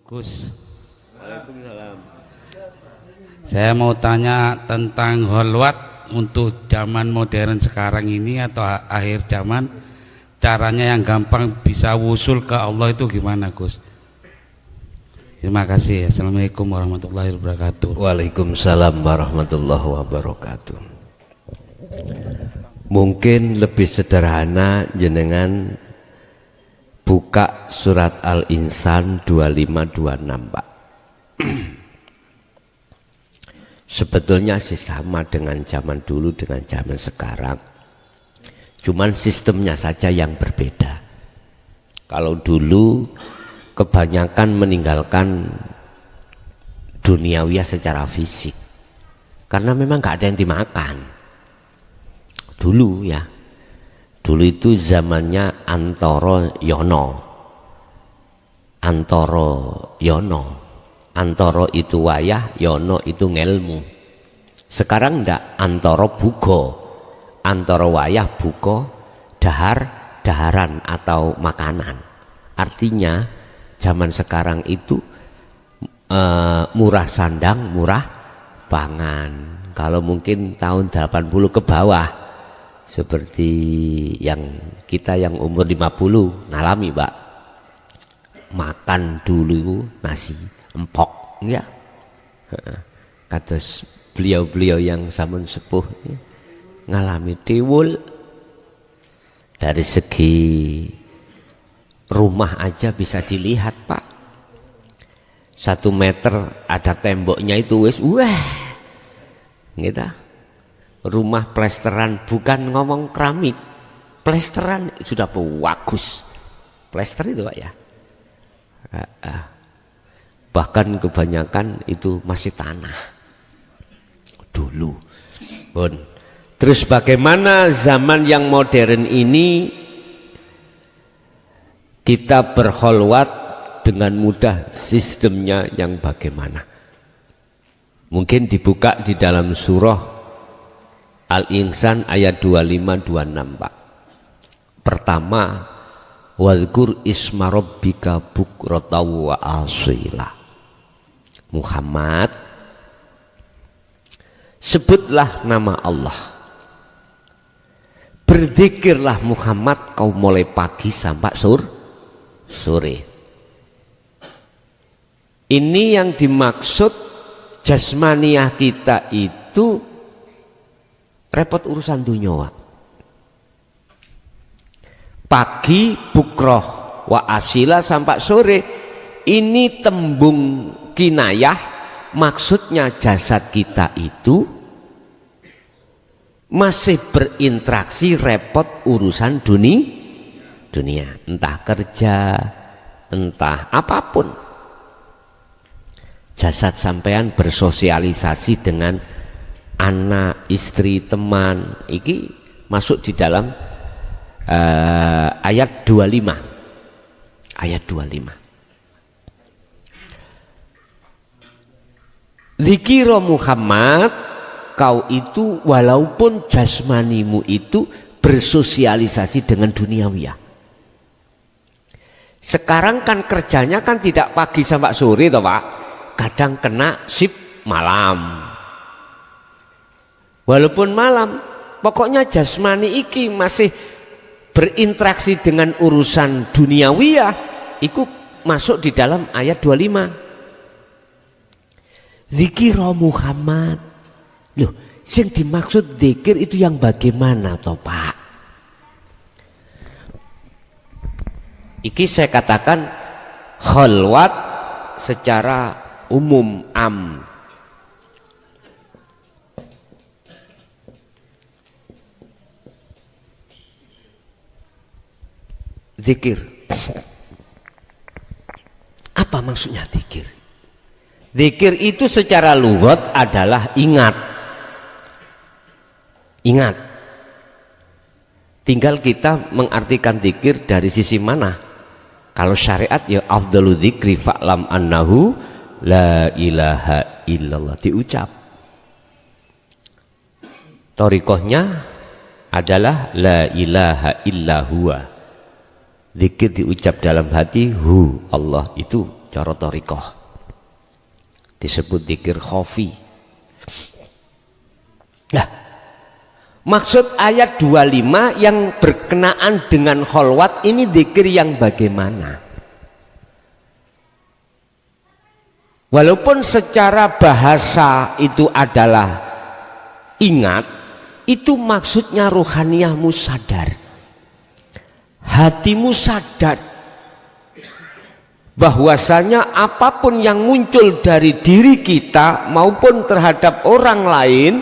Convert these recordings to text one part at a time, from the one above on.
Gus. Waalaikumsalam. Saya mau tanya tentang kholwat untuk zaman modern sekarang ini atau akhir zaman, caranya yang gampang bisa wusul ke Allah itu gimana, Gus? Terima kasih. Assalamualaikum warahmatullahi wabarakatuh. Waalaikumsalam warahmatullahi wabarakatuh. Mungkin lebih sederhana jenengan buka surat Al-Insan 2526, Pak. Sebetulnya sih sama dengan zaman dulu dengan zaman sekarang. Cuman sistemnya saja yang berbeda. Kalau dulu kebanyakan meninggalkan duniawiya secara fisik. Karena memang nggak ada yang dimakan. Dulu ya. Dulu itu zamannya Antoro Yono. Antoro Yono. Antoro itu wayah, Yono itu ngelmu. Sekarang ndak, Antoro Bugo. Antoro wayah, Bugo, daharan atau makanan. Artinya zaman sekarang itu murah sandang, murah pangan. Kalau mungkin tahun 80 ke bawah, seperti yang kita yang umur 50 ngalami, Pak. Makan dulu nasi empok, ya. Kados beliau-beliau yang sampun sepuh ya, ngalami tiwul. Dari segi rumah aja bisa dilihat, Pak. 1 meter ada temboknya itu wis gitu. Rumah plesteran, bukan ngomong keramik, plesteran sudah bagus. Plester itu, Pak ya. Bahkan kebanyakan itu masih tanah dulu. Bon. Terus bagaimana zaman yang modern ini kita berkholwat dengan mudah, sistemnya yang bagaimana? Mungkin dibuka di dalam surah Al-Insan ayat 25-26, Pak. Pertama, wadhkur isma rabbika bukratan wa asila. Muhammad, sebutlah nama Allah. Berzikirlah Muhammad kau mulai pagi sampai sore. Ini yang dimaksud jasmaniah kita itu repot urusan dunia. Pagi bukroh wa asila sampai sore, ini tembung kinayah, maksudnya jasad kita itu masih berinteraksi repot urusan dunia, entah kerja, entah apapun. Jasad sampean bersosialisasi dengan anak, istri, teman, ini masuk di dalam ayat 25. Ayat 25. Zikira Muhammad, kau itu walaupun jasmanimu itu bersosialisasi dengan duniawiyah. Sekarang kan kerjanya kan tidak pagi sampai sore toh, Pak. Kadang kena shift malam. Walaupun malam, pokoknya jasmani iki masih berinteraksi dengan urusan duniawiyah, itu masuk di dalam ayat 25. Zikira Muhammad. Loh, yang dimaksud zikir itu yang bagaimana toh, Pak? Iki saya katakan kholwat secara umum, am. Zikir. Apa maksudnya zikir? Zikir itu secara lughat adalah ingat. Ingat. Tinggal kita mengartikan zikir dari sisi mana. Kalau syariat ya afdalu dzikri fa'lam annahu la ilaha illallah, diucap. Thariqahnya adalah la ilaha illa huwa. Zikir diucap dalam hati, hu Allah itu cara thariqah. Disebut zikir khafi. Nah, maksud ayat 25 yang berkenaan dengan kholwat ini zikir yang bagaimana? Walaupun secara bahasa itu adalah ingat, itu maksudnya ruhaniyahmu sadar. Hatimu sadar bahwasanya apapun yang muncul dari diri kita maupun terhadap orang lain,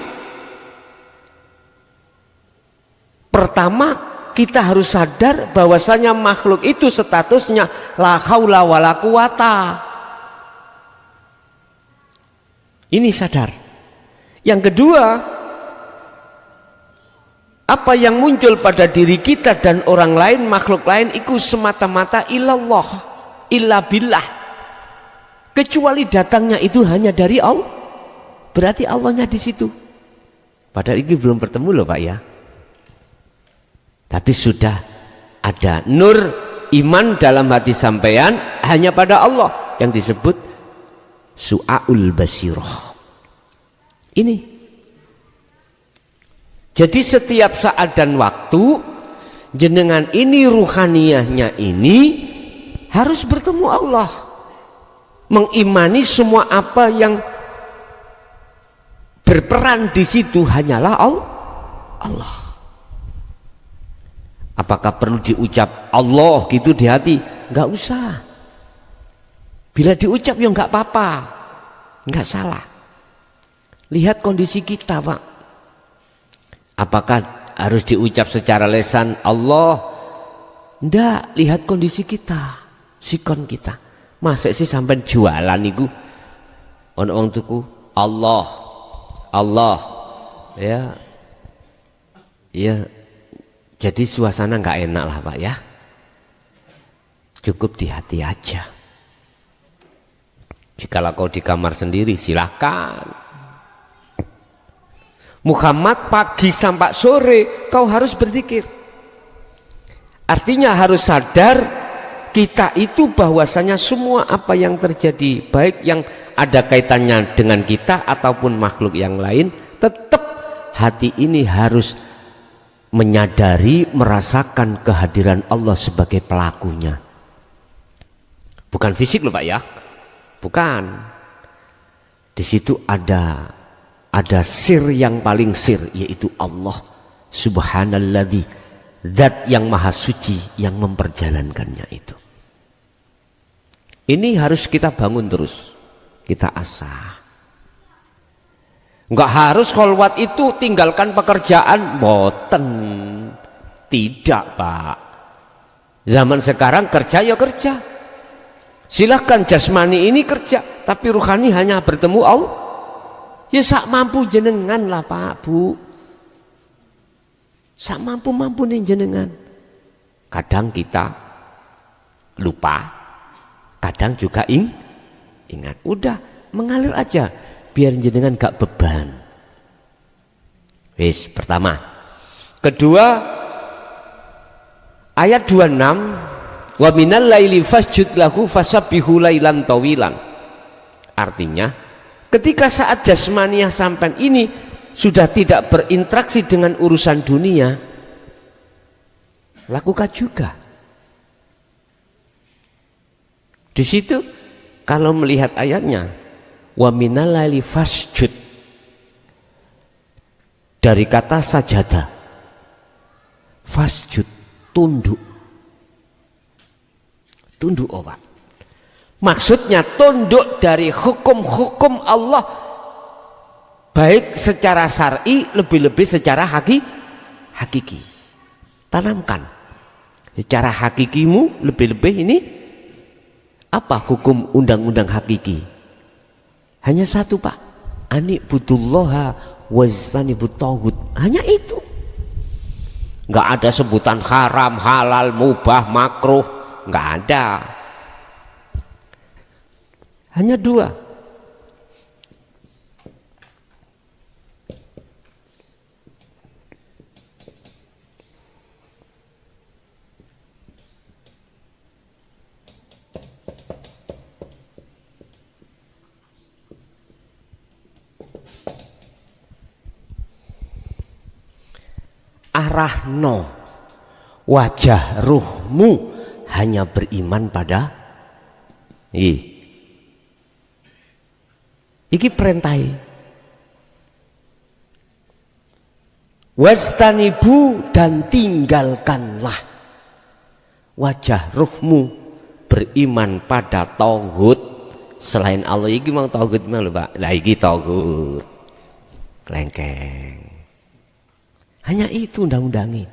pertama kita harus sadar bahwasanya makhluk itu statusnya la haula wala quwata. Ini sadar. Yang kedua, apa yang muncul pada diri kita dan orang lain, makhluk lain, itu semata-mata ilallah, illa billah. Kecuali datangnya itu hanya dari Allah. Berarti Allahnya di situ. Padahal ini belum bertemu loh Pak ya. Tapi sudah ada nur iman dalam hati sampean hanya pada Allah yang disebut su'aul basirah. Ini. Jadi setiap saat dan waktu jenengan ini ruhaniyahnya ini harus bertemu Allah, mengimani semua apa yang berperan di situ hanyalah Allah. Apakah perlu diucap Allah gitu di hati? Enggak usah. Bila diucap ya enggak apa-apa, enggak salah. Lihat kondisi kita Pak. Apakah harus diucap secara lesan Allah? Ndak, lihat kondisi kita, sikon kita. Masa sih sampai jualan itu ono wong tuku Allah, Allah, ya, ya. Jadi suasana nggak enak lah Pak ya. Cukup di hati aja. Jikalau kau di kamar sendiri silakan. Muhammad pagi sampai sore kau harus berzikir. Artinya harus sadar kita itu bahwasanya semua apa yang terjadi, baik yang ada kaitannya dengan kita ataupun makhluk yang lain, tetap hati ini harus menyadari, merasakan kehadiran Allah sebagai pelakunya. Bukan fisik loh Pak ya, bukan. Di situ ada sir yang paling sir, yaitu Allah subhanalladzi, zat yang maha suci yang memperjalankannya itu. Ini harus kita bangun terus, kita asah. Enggak harus kholwat itu tinggalkan pekerjaan, boten. Tidak Pak. Zaman sekarang kerja ya kerja. Silahkan jasmani ini kerja, tapi ruhani hanya bertemu Allah. Ya sak mampu jenengan lah Pak Bu. Sak mampu-mampu nih jenengan. Kadang kita lupa, kadang juga ingat. Udah mengalir aja, biar jenengan gak beban. Wis pertama. Kedua, ayat 26, wa minal laili fasjud lahu fasabbihu lailan tawilan. Artinya, ketika saat jasmaniah sampai ini sudah tidak berinteraksi dengan urusan dunia, lakukan juga. Di situ kalau melihat ayatnya, wa minal laili fasjud, dari kata sajadah, fasjud, tunduk. Tunduk apa? Maksudnya tunduk dari hukum-hukum Allah, baik secara syar'i, lebih-lebih secara hakiki. Tanamkan secara hakikimu, lebih-lebih ini apa hukum undang-undang hakiki? Hanya satu Pak, ani'budullaha wajtanibut taghut. Hanya itu. Nggak ada sebutan haram, halal, mubah, makruh, nggak ada. Hanya dua. arahno wajah ruhmu hanya beriman pada iki perintai wastanibu dan tinggalkanlah wajah ruhmu beriman pada tauhid selain Allah. Iki mau tauhid mah lho Pak. Lah iki tauhid lengkeng. Hanya itu undang-undangi.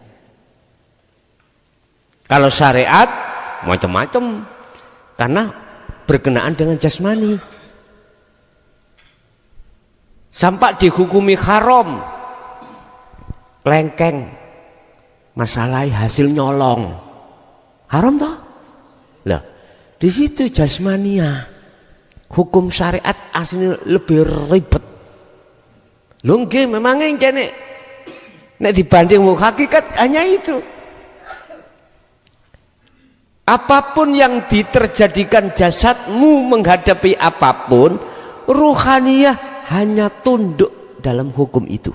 Kalau syariat macam-macam karena berkenaan dengan jasmani. Sampai dihukumi haram, lengkeng, masalah hasil nyolong, haram toh? Lah, di situ jasmania, hukum syariat aslinya lebih ribet. Lho nggih memang ngene. Nek dibanding hakikat hanya itu. Apapun yang diterjadikan jasadmu menghadapi apapun, ruhaniyah hanya tunduk dalam hukum itu.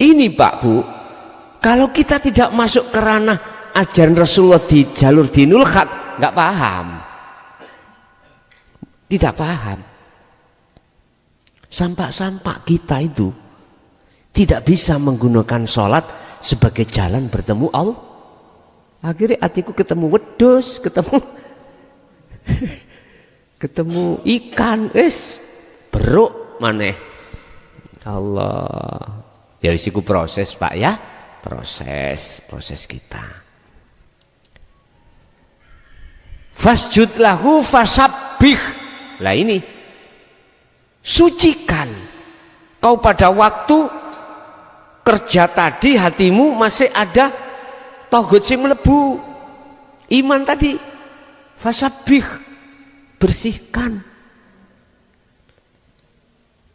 Ini Pak Bu, kalau kita tidak masuk ke ranah ajaran Rasulullah di jalur dinul khat, nggak paham, tidak paham. Sampak-sampak kita itu tidak bisa menggunakan sholat sebagai jalan bertemu Allah. Akhirnya hatiku ketemu wedhus, ketemu ikan, beruk maneh. Allah, ya isiku proses Pak ya, proses kita. Fasjud lahu fasabbih. Lah ini sucikan kau pada waktu kerja tadi hatimu masih ada tauhid sing mlebu iman tadi, fasabbih, bersihkan.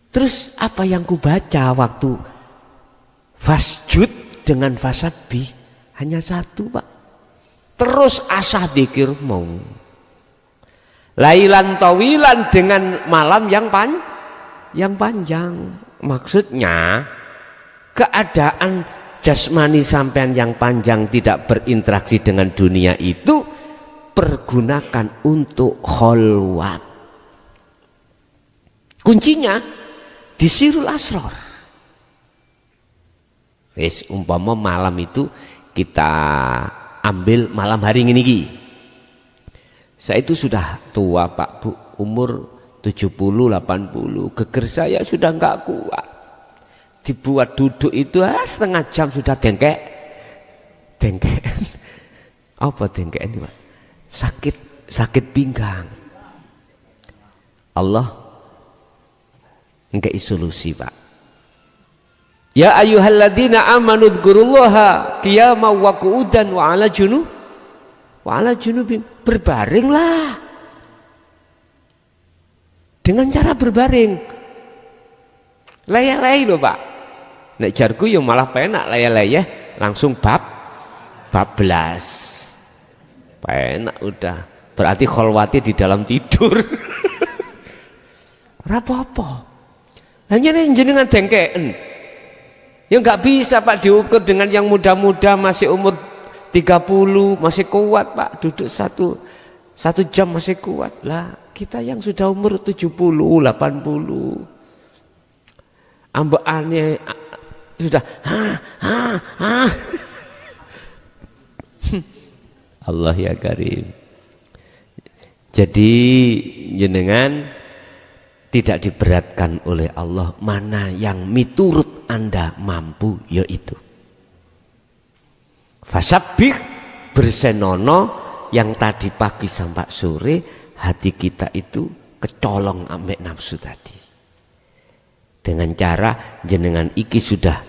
Terus apa yang ku baca waktu fasjud dengan fasabbih hanya satu Pak. Terus asah dzikir mau lailan tawilan dengan malam yang panjang. Maksudnya keadaan jasmani sampean yang panjang tidak berinteraksi dengan dunia itu pergunakan untuk kholwat. Kuncinya di sirul asror. Wis umpama malam itu kita ambil malam hari ini. Saya itu sudah tua Pak Bu, umur 70-80, geger saya sudah enggak kuat. Dibuat duduk itu setengah jam sudah dengkek. Apa dengkek ini Pak? Sakit pinggang. Allah enggak solusi Pak. Ya ayyuhalladzina amanu dzkurullaha qiyaman wa qu'udan wa 'ala junubin. Berbaringlah dengan cara berbaring. Leyeh-leyeh loh Pak. Nek jarku yang malah penak leyeh-leyeh langsung bab 14. Penak udah. Berarti kholwati di dalam tidur. Rapopo. Hanya jenengan dengkeken. Ya nggak bisa Pak diukur dengan yang muda-muda masih umur 30 masih kuat Pak, duduk satu jam masih kuat lah. Kita yang sudah umur 70, 80 ambekannya sudah Allah ya Karim. Jadi jenengan tidak diberatkan oleh Allah, mana yang miturut Anda mampu yaitu fasabbih, bersenono yang tadi pagi sampai sore hati kita itu kecolong ambek nafsu tadi. Dengan cara jenengan iki sudah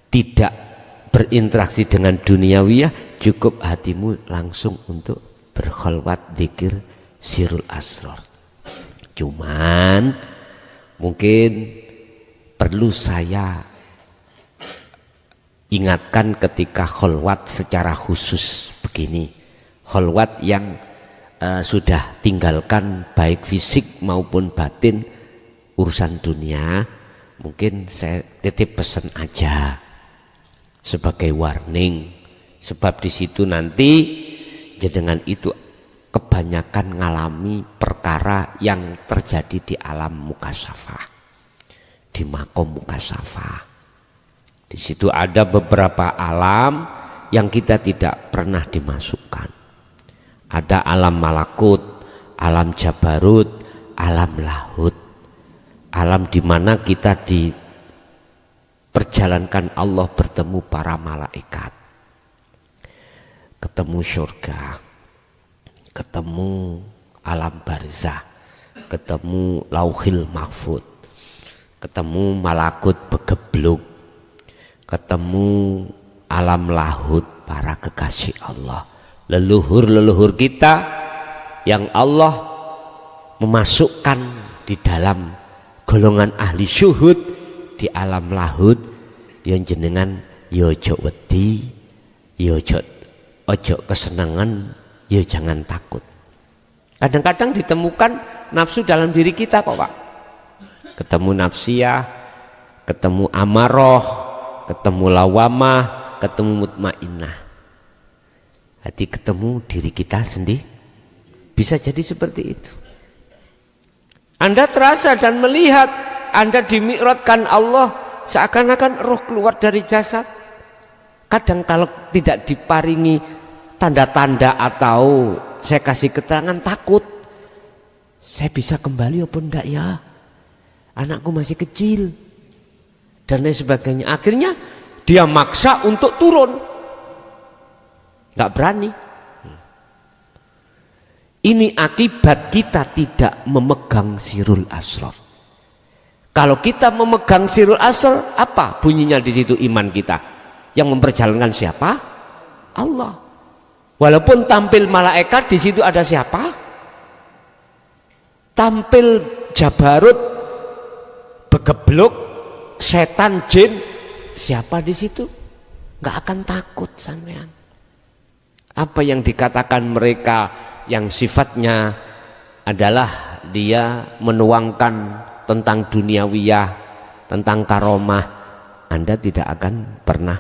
tidak berinteraksi dengan duniawiyah, cukup hatimu langsung untuk berkholwat dzikir sirul asror. Cuman mungkin perlu saya ingatkan ketika kholwat secara khusus begini, kholwat yang sudah tinggalkan baik fisik maupun batin urusan dunia, mungkin saya titip pesan aja sebagai warning, sebab di situ nanti jenengan itu kebanyakan ngalami perkara yang terjadi di alam mukasyafah, di makom mukasyafah. Di situ ada beberapa alam yang kita tidak pernah dimasukkan. Ada alam malakut, alam jabarut, alam lahut, alam di mana kita diperjalankan Allah bertemu para malaikat, ketemu surga, ketemu alam barzah, ketemu lauhil mahfud, ketemu malakut begebluk, ketemu alam lahut para kekasih Allah, leluhur-leluhur kita yang Allah memasukkan di dalam golongan ahli syuhud di alam lahut, yang jenengan yo ojo wedi, yo ojo kesenangan, yo jangan takut. Kadang-kadang ditemukan nafsu dalam diri kita kok Pak. Ketemu nafsiyah, ketemu amaroh, ketemu lawamah, ketemu mutmainnah. Hati ketemu diri kita sendiri. Bisa jadi seperti itu. Anda terasa dan melihat Anda dimi'rajkan Allah seakan-akan roh keluar dari jasad. Kadang kalau tidak diparingi tanda-tanda atau saya kasih keterangan, takut. Saya bisa kembali apa enggak ya? Anakku masih kecil dan lain sebagainya. Akhirnya dia maksa untuk turun, nggak berani. Ini akibat kita tidak memegang sirul asrar. Kalau kita memegang sirul asrar, apa bunyinya di situ iman kita? Yang memperjalankan siapa? Allah. Walaupun tampil malaikat, di situ ada siapa? Tampil jabarut, begebluk, setan, jin, siapa di situ? Nggak akan takut sampean. Apa yang dikatakan mereka yang sifatnya adalah dia menuangkan tentang duniawiyah, tentang karomah, Anda tidak akan pernah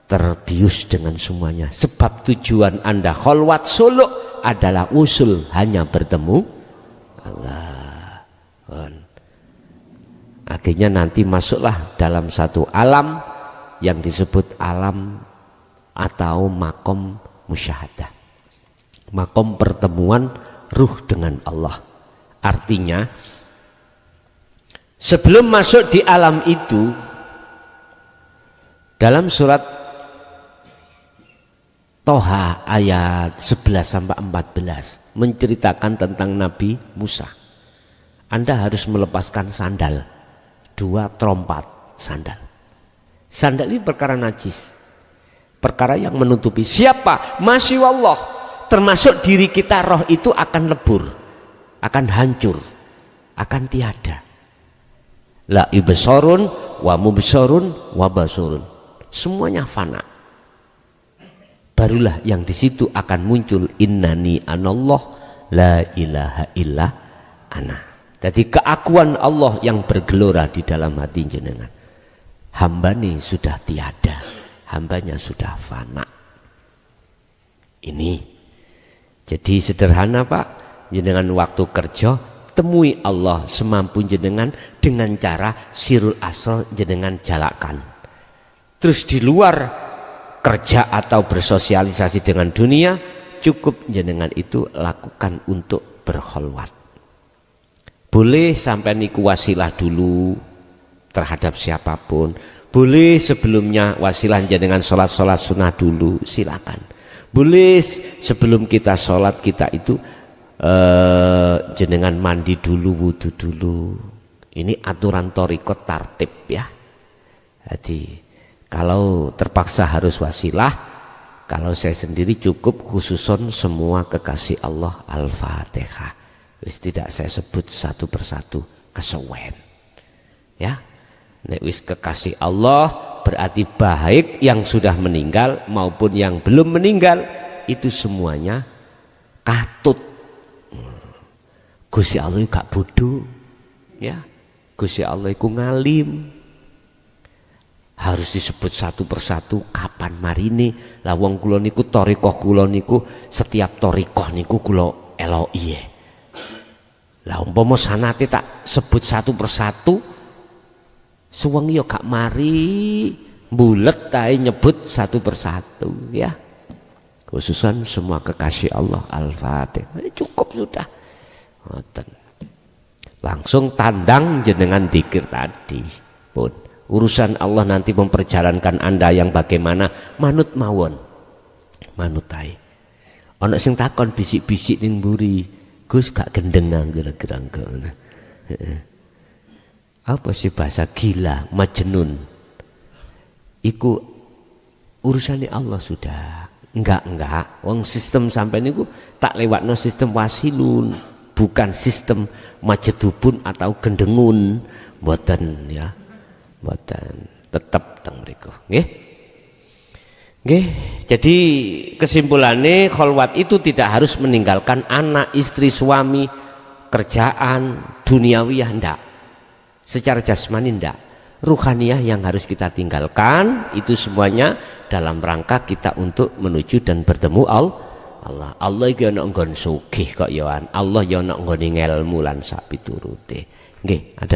terbius dengan semuanya. Sebab tujuan Anda kholwat suluk adalah usul hanya bertemu Allah. Akhirnya nanti masuklah dalam satu alam yang disebut alam atau makom musyahadah, makom pertemuan ruh dengan Allah. Artinya sebelum masuk di alam itu, dalam surat Toha ayat 11-14 menceritakan tentang Nabi Musa. Anda harus melepaskan sandal, 2 trompat sandal. Sandal ini perkara najis, perkara yang menutupi. Siapa? Masya Allah. Termasuk diri kita, roh itu akan lebur, akan hancur, akan tiada. La ibsorun wa mubsorun wa basurun, semuanya fana. Barulah yang di situ akan muncul innani anallah la ilaha illa ana. Jadi keakuan Allah yang bergelora di dalam hati jenengan. Hambanya sudah tiada, hambanya sudah fana. Ini jadi sederhana Pak, jenengan waktu kerja temui Allah semampu jenengan dengan cara sirul asrar jenengan jalakan. Terus di luar kerja atau bersosialisasi dengan dunia, cukup jenengan itu lakukan untuk berkholwat. Boleh sampai niku wasilah dulu terhadap siapapun, boleh sebelumnya wasilah jenengan sholat sunnah dulu, silakan. Boleh sebelum kita sholat kita itu jenengan mandi dulu, wudu dulu. Ini aturan thariqat tartib ya. Jadi kalau terpaksa harus wasilah, kalau saya sendiri cukup khususon semua kekasih Allah Al-Fatihah. Wis tidak saya sebut satu persatu kesuwen. Ya. Nek wis kekasih Allah berarti baik yang sudah meninggal maupun yang belum meninggal itu semuanya katut. Gusti Allah gak bodoh. Ya. Gusti Allah iku ngalim. Harus disebut satu persatu kapan marine. Lah wong kula niku thariqah kula niku setiap thariqah niku kula eloki. Lah umpama sanate tak sebut satu persatu suwengi ya gak mari bulet tae nyebut satu persatu ya. Khususan semua kekasih Allah Al-Fatihah. Cukup sudah. Ngoten. Langsung tandang jenengan dzikir tadi. Pun urusan Allah nanti memperjalankan Anda yang bagaimana manut mawon. Manut tae. Ana sing takon bisik-bisik ning mburi. Gus gak gendeng kira-kira ngono. Apa sih bahasa gila, majnun? Iku urusannya Allah sudah. Enggak. Wong sistem sampai niku tak lewatno sistem wasilun, bukan sistem majedubun atau gendengun. Mboten ya. Mboten. Tetep teng mriku. Nggih. Nggih, jadi kesimpulannya kholwat itu tidak harus meninggalkan anak, istri, suami, kerjaan, duniawiyah ndak. Secara jasmani ndak. Ruhaniyah yang harus kita tinggalkan itu semuanya dalam rangka kita untuk menuju dan bertemu Allah. Allah iki ana nggon sugih kok ya Allah ya ana nggone ngelmu lan sak piturute. Nggih, ada